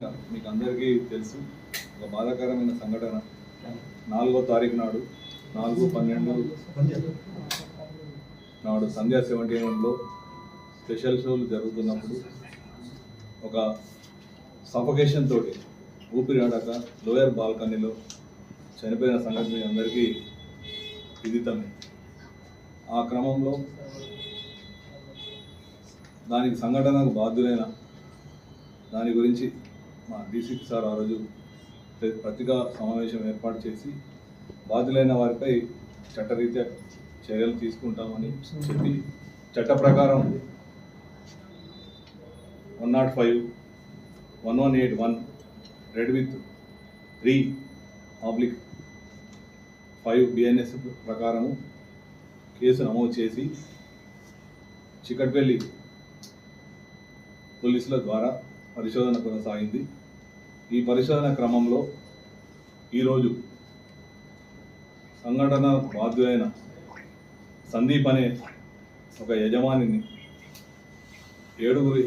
మీకు అందరికీ తెలుసు ఒక బాధాకరమైన సంఘటన 4వ తారీఖు నాడు 4/12 నాడు సంధ్యా 71లో స్పెషల్ షోలు జరుగుతున్నప్పుడు ఒక సఫకేషన్ తోటి ఊపిరి ఆడక లోయర్ బాల్కనీలో చనిపోయిన సంఘటన అందరికీ విదితమే. ఆ క్రమంలో దానికి సంఘటనకు బాధ్యులైన దాని గురించి మా డీసీపీ సార్ ఆ రోజు పత్రికా సమావేశం ఏర్పాటు చేసి బాధ్యులైన వారిపై చట్టరీత్యా చర్యలు తీసుకుంటామని చెప్పి చట్ట ప్రకారం 105, 1181 రెడ్ విత్ 3/5 BNS ప్రకారము కేసు నమోదు చేసి చికట్పల్లి పోలీసుల ద్వారా పరిశోధన కొనసాగింది. ఈ పరిశోధన క్రమంలో ఈరోజు సంఘటన బాధ్యులైన సందీప్ అనే ఒక యజమానిని, 7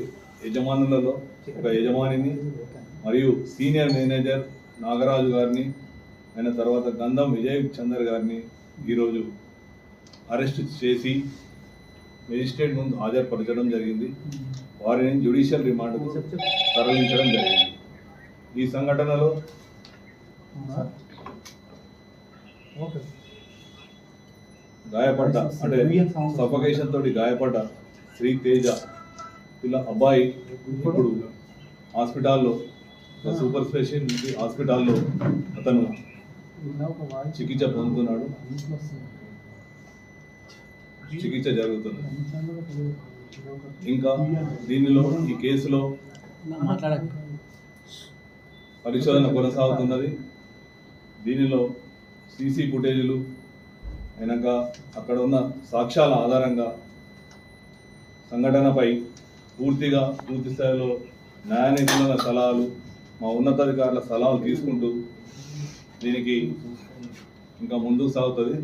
యజమానులలో ఒక యజమానిని మరియు సీనియర్ మేనేజర్ నాగరాజు గారిని, ఆయన తర్వాత గంధం విజయ్ చందర్ గారిని ఈరోజు అరెస్ట్ చేసి మెజిస్ట్రేట్ ముందు హాజరుపరచడం జరిగింది. వారిని జ్యుడిషియల్ రిమాండ్కు తరలించడం జరిగింది. ఈ సంఘటనలో గాయపడ్డ అంటే సఫకేషన్ తోటి గాయపడ్డ శ్రీ తేజ ఇలా అబ్బాయి ఇప్పుడు హాస్పిటల్లో, సూపర్ స్పెషాలిటీ హాస్పిటల్లో అతను చికిత్స పొందుతున్నాడు, చికిత్స జరుగుతుంది. ఇంకా దీనిలో ఈ కేసులో పరిశోధన కొనసాగుతున్నది. దీనిలో సీసీ ఫుటేజీలు అయినాక అక్కడ ఉన్న సాక్ష్యాల ఆధారంగా సంఘటనపై పూర్తి స్థాయిలో న్యాయ నిపుణుల సలహాలు, మా ఉన్నతాధికారుల సలహాలు తీసుకుంటూ దీనికి ఇంకా ముందుకు సాగుతుంది.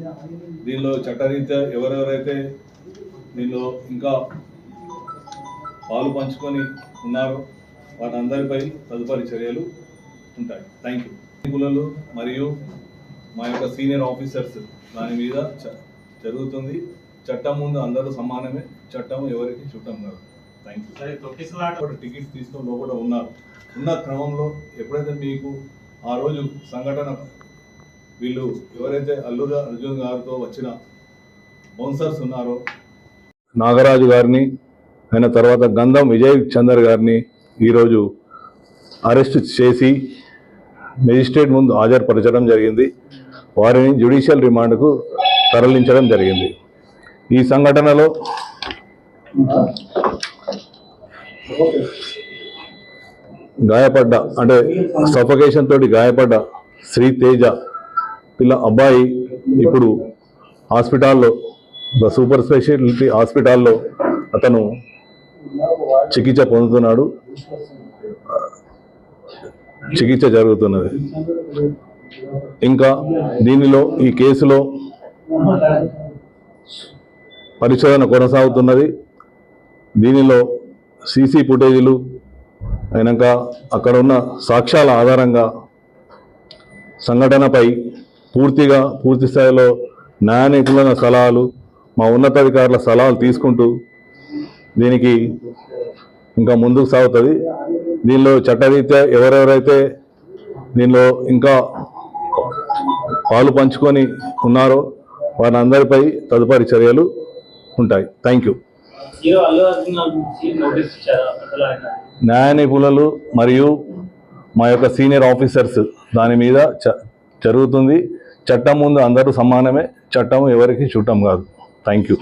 దీనిలో చట్టరీత్యా ఎవరెవరైతే దీనిలో ఇంకా పాలు పంచుకొని ఉన్నారో వారందరిపై తదుపరి చర్యలు ఉంటాయి. Thank you. నిపుణులు మరియు మా యొక్క సీనియర్ ఆఫీసర్స్ దాని మీద జరుగుతుంది. చట్టం ముందు అందరూ సమానమే, చట్టం ఎవరికి చుట్టం కాదు. Thank you. టికెట్స్ తీసుకొని లోపల ఉన్న క్రమంలో ఎప్పుడైతే మీకు ఆ రోజు సంఘటన వీళ్ళు ఎవరైతే అల్లు అర్జున్ గారితో వచ్చిన బౌన్సర్స్ ఉన్నారో నాగరాజు గారిని, ఆయన తర్వాత గంధం విజయ్ చందర్ గారిని ఈరోజు అరెస్ట్ చేసి మెజిస్ట్రేట్ ముందు హాజరుపరచడం జరిగింది. వారిని జ్యుడిషియల్ రిమాండ్కు తరలించడం జరిగింది. ఈ సంఘటనలో గాయపడ్డ అంటే సఫకేషన్ తోటి గాయపడ్డ శ్రీ తేజ ఇలా అబ్బాయి ఇప్పుడు హాస్పిటల్లో, సూపర్ స్పెషాలిటీ హాస్పిటల్లో అతను చికిత్స పొందుతున్నాడు, చికిత్స జరుగుతున్నది. ఇంకా దీనిలో ఈ కేసులో పరిశోధన కొనసాగుతున్నది. దీనిలో సీసీ ఫుటేజీలు అయినాక అక్కడ ఉన్న సాక్ష్యాల ఆధారంగా సంఘటనపై పూర్తి స్థాయిలో న్యాయ నిపుణుల సలహాలు, మా ఉన్నతాధికారుల సలహాలు తీసుకుంటూ దీనికి ఇంకా ముందుకు సాగుతుంది. దీనిలో చట్టరీత్యా ఎవరెవరైతే దీనిలో ఇంకా పాలు పంచుకొని ఉన్నారో వారందరిపై తదుపరి చర్యలు ఉంటాయి. Thank you. న్యాయ నిపుణులు మరియు మా యొక్క సీనియర్ ఆఫీసర్స్ దాని మీద జరుగుతుంది. చట్టం ముందు అందరూ సమానమే, చట్టం ఎవరికి చుట్టం కాదు. Thank you.